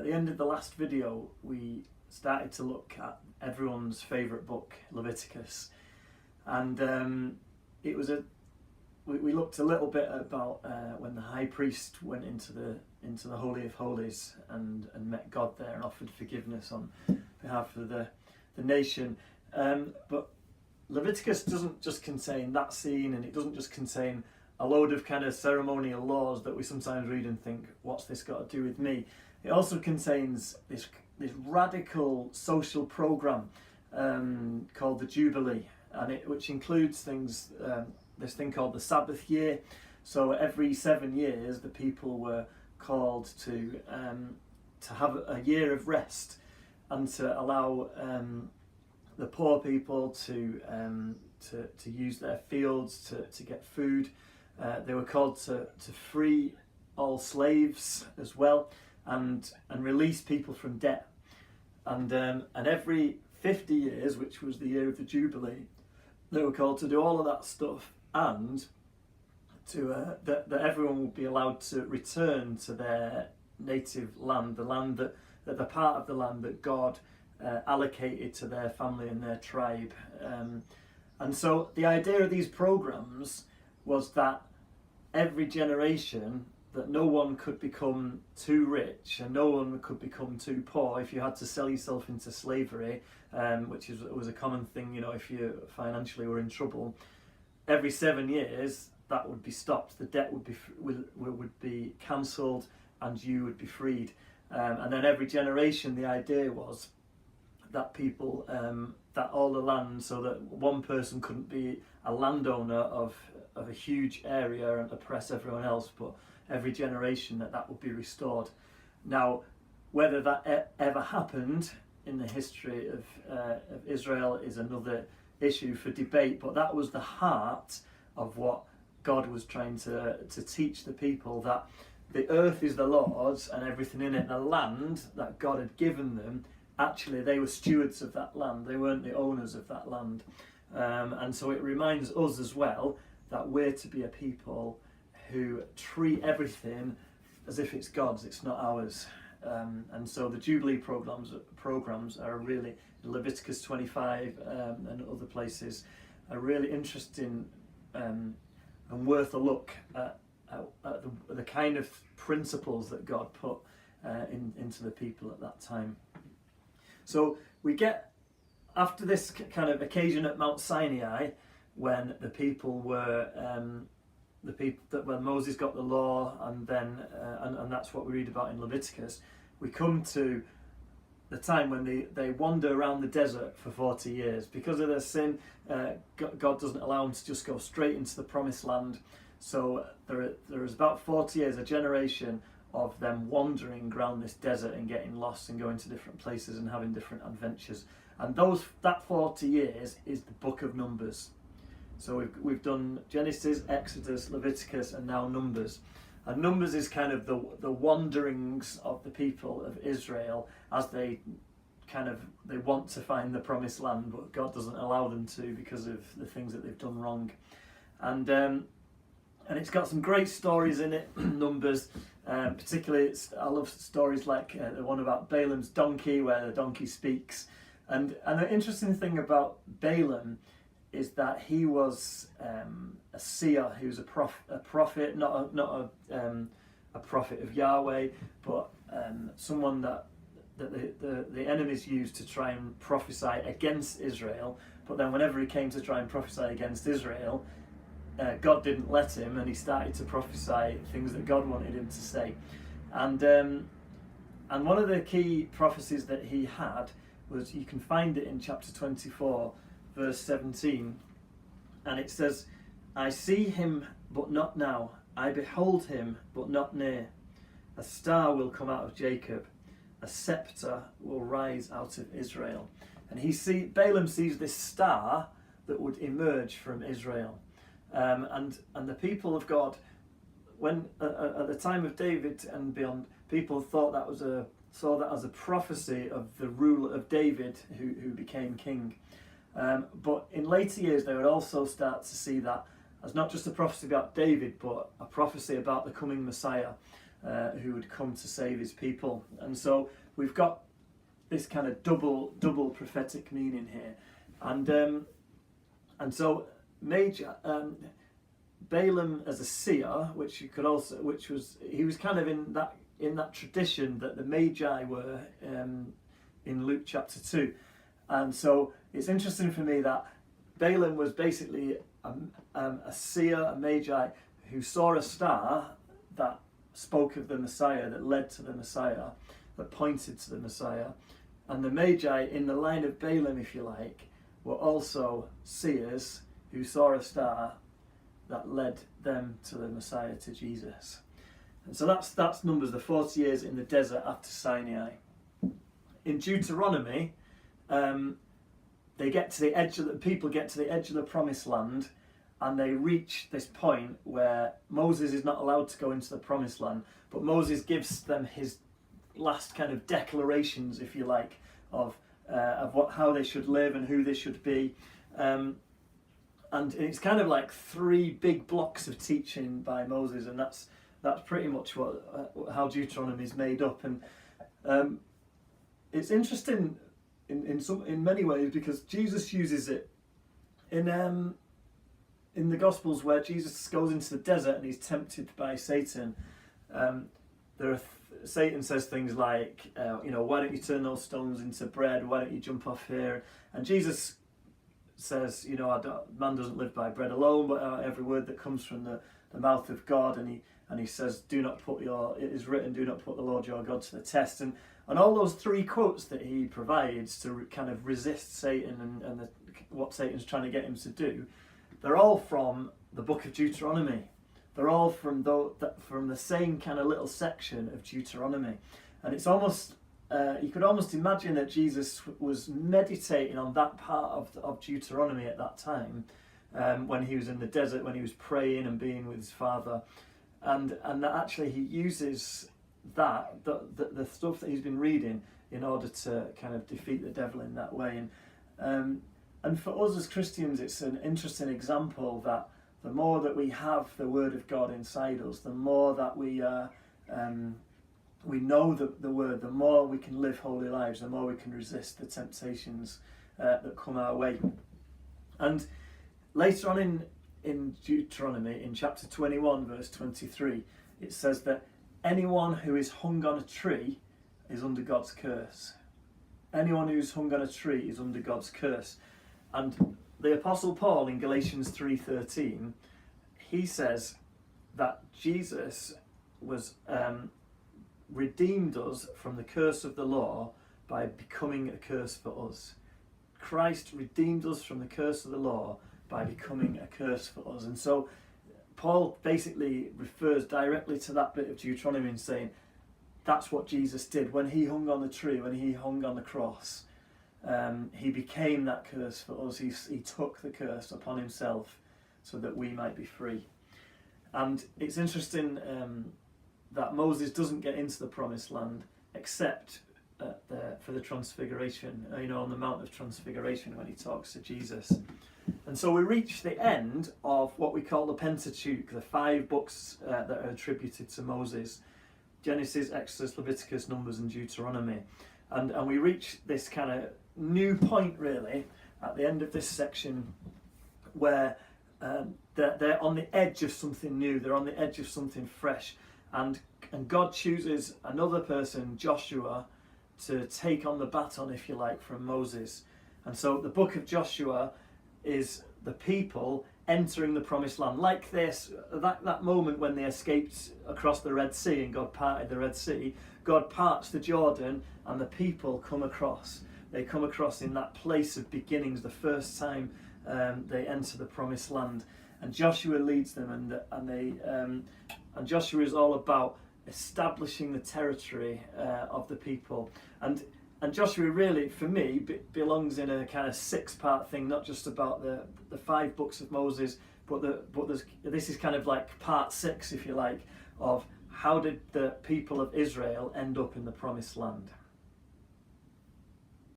At the end of the last video, we started to look at everyone's favourite book, Leviticus, and we looked a little bit about when the high priest went into the Holy of Holies and met God there and offered forgiveness on behalf of the nation. But Leviticus doesn't just contain that scene, and it doesn't just contain a load of kind of ceremonial laws that we sometimes read and think, what's this got to do with me? It also contains this radical social program called the Jubilee, and which includes things, this thing called the Sabbath year. So every 7 years, the people were called to have a year of rest and to allow the poor people to use their fields to get food. They were called to free all slaves as well, and release people from debt. And every 50 years, which was the year of the Jubilee, they were called to do all of that stuff, and to that everyone would be allowed to return to their native land, the land that the part of the land that God allocated to their family and their tribe. And so the idea of these programs was that every generation, that no one could become too rich and no one could become too poor if you had to sell yourself into slavery, which was a common thing, if you financially were in trouble. Every 7 years, that would be stopped. The debt would be cancelled, and you would be freed. And then every generation, the idea was that people, that all the land, so that one person couldn't be a landowner of a huge area and oppress everyone else, but every generation that would be restored. Now, whether that ever happened in the history of Israel is another issue for debate, but that was the heart of what God was trying to teach the people, that the earth is the Lord's and everything in it. The land that God had given them, actually they were stewards of that land, they weren't the owners of that land. And so it reminds us as well that we're to be a people who treat everything as if it's God's, it's not ours. And so the Jubilee programs are really, Leviticus 25 and other places, are really interesting and worth a look at the kind of principles that God put into the people at that time. So we get, after this kind of occasion at Mount Sinai, when the people were when Moses got the law, and then and that's what we read about in Leviticus, we come to the time when they wander around the desert for 40 years. Because of their sin, God doesn't allow them to just go straight into the promised land. So there is about 40 years, a generation of them wandering around this desert and getting lost and going to different places and having different adventures. And that 40 years is the book of Numbers. So we've done Genesis, Exodus, Leviticus, and now Numbers. And Numbers is kind of the wanderings of the people of Israel as they want to find the promised land, but God doesn't allow them to because of the things that they've done wrong. And it's got some great stories in it, Numbers. Particularly, I love stories like the one about Balaam's donkey, where the donkey speaks. And the interesting thing about Balaam is that he was a seer. He was a prophet, not a prophet of Yahweh, but someone that the enemies used to try and prophesy against Israel. But then whenever he came to try and prophesy against Israel, God didn't let him, and he started to prophesy things that God wanted him to say. And one of the key prophecies that he had was, you can find it in chapter 24, verse 17, and it says, "I see him, but not now. I behold him, but not near. A star will come out of Jacob. A scepter will rise out of Israel." And Balaam sees this star that would emerge from Israel. And the people of God, when at the time of David and beyond, people saw that as a prophecy of the rule of David, who became king. But in later years, they would also start to see that as not just a prophecy about David, but a prophecy about the coming Messiah. who would come to save his people. And so we've got this kind of double prophetic meaning here, and so Balaam as a seer, he was kind of in that tradition that the Magi were in Luke chapter 2. And so it's interesting for me that Balaam was basically a seer, a Magi, who saw a star that spoke of the Messiah, that led to the Messiah, that pointed to the Messiah. And the Magi, in the line of Balaam, if you like, were also seers who saw a star that led them to the Messiah, to Jesus. And so that's Numbers, the 40 years in the desert after Sinai. In Deuteronomy, people get to the edge of the promised land, and they reach this point where Moses is not allowed to go into the promised land, but Moses gives them his last kind of declarations, if you like, of how they should live and who they should be. And it's kind of like 3 big blocks of teaching by Moses, and that's pretty much how Deuteronomy is made up. And it's interesting in many ways, because Jesus uses it in the Gospels, where Jesus goes into the desert and he's tempted by Satan. Satan says things like, why don't you turn those stones into bread? Why don't you jump off here? And Jesus says, man doesn't live by bread alone, but every word that comes from the mouth of God. And he says, it is written, do not put the Lord your God to the test. And all those 3 quotes that he provides to kind of resist Satan and what Satan's trying to get him to do, they're all from the book of Deuteronomy. They're all from the same kind of little section of Deuteronomy. And it's almost, you could almost imagine that Jesus was meditating on that part of Deuteronomy at that time, when he was in the desert, when he was praying and being with his Father. And that actually he uses the stuff that he's been reading in order to kind of defeat the devil in that way. And for us as Christians, it's an interesting example that the more that we have the Word of God inside us, the more that we know the Word, the more we can live holy lives, the more we can resist the temptations that come our way. And later on in Deuteronomy, in chapter 21, verse 23, it says that anyone who is hung on a tree is under God's curse. Anyone who's hung on a tree is under God's curse. And the Apostle Paul in Galatians 3:13, he says that Jesus was redeemed us from the curse of the law by becoming a curse for us. Christ redeemed us from the curse of the law by becoming a curse for us. And so Paul basically refers directly to that bit of Deuteronomy and saying that's what Jesus did when he hung on the tree, when he hung on the cross. He became that curse for us. He took the curse upon himself so that we might be free. And it's interesting that Moses doesn't get into the promised land except for the transfiguration, on the Mount of Transfiguration, when he talks to Jesus. And so we reach the end of what we call the Pentateuch, the 5 books that are attributed to Moses: Genesis, Exodus, Leviticus, Numbers and Deuteronomy. And we reach this kind of new point, really, at the end of this section, where they're on the edge of something new, they're on the edge of something fresh, and God chooses another person, Joshua, to take on the baton, if you like, from Moses. And so the book of Joshua is the people entering the promised land. Like this, that moment when they escaped across the Red Sea and God parted the Red Sea, God parts the Jordan and the people come across. They come across in that place of beginnings, the first time they enter the promised land. And Joshua leads them, and Joshua is all about establishing the territory of the people. And Joshua really, for me, belongs in a kind of 6-part thing, not just about the 5 books of Moses, but this is kind of like part 6, if you like, of how did the people of Israel end up in the promised land.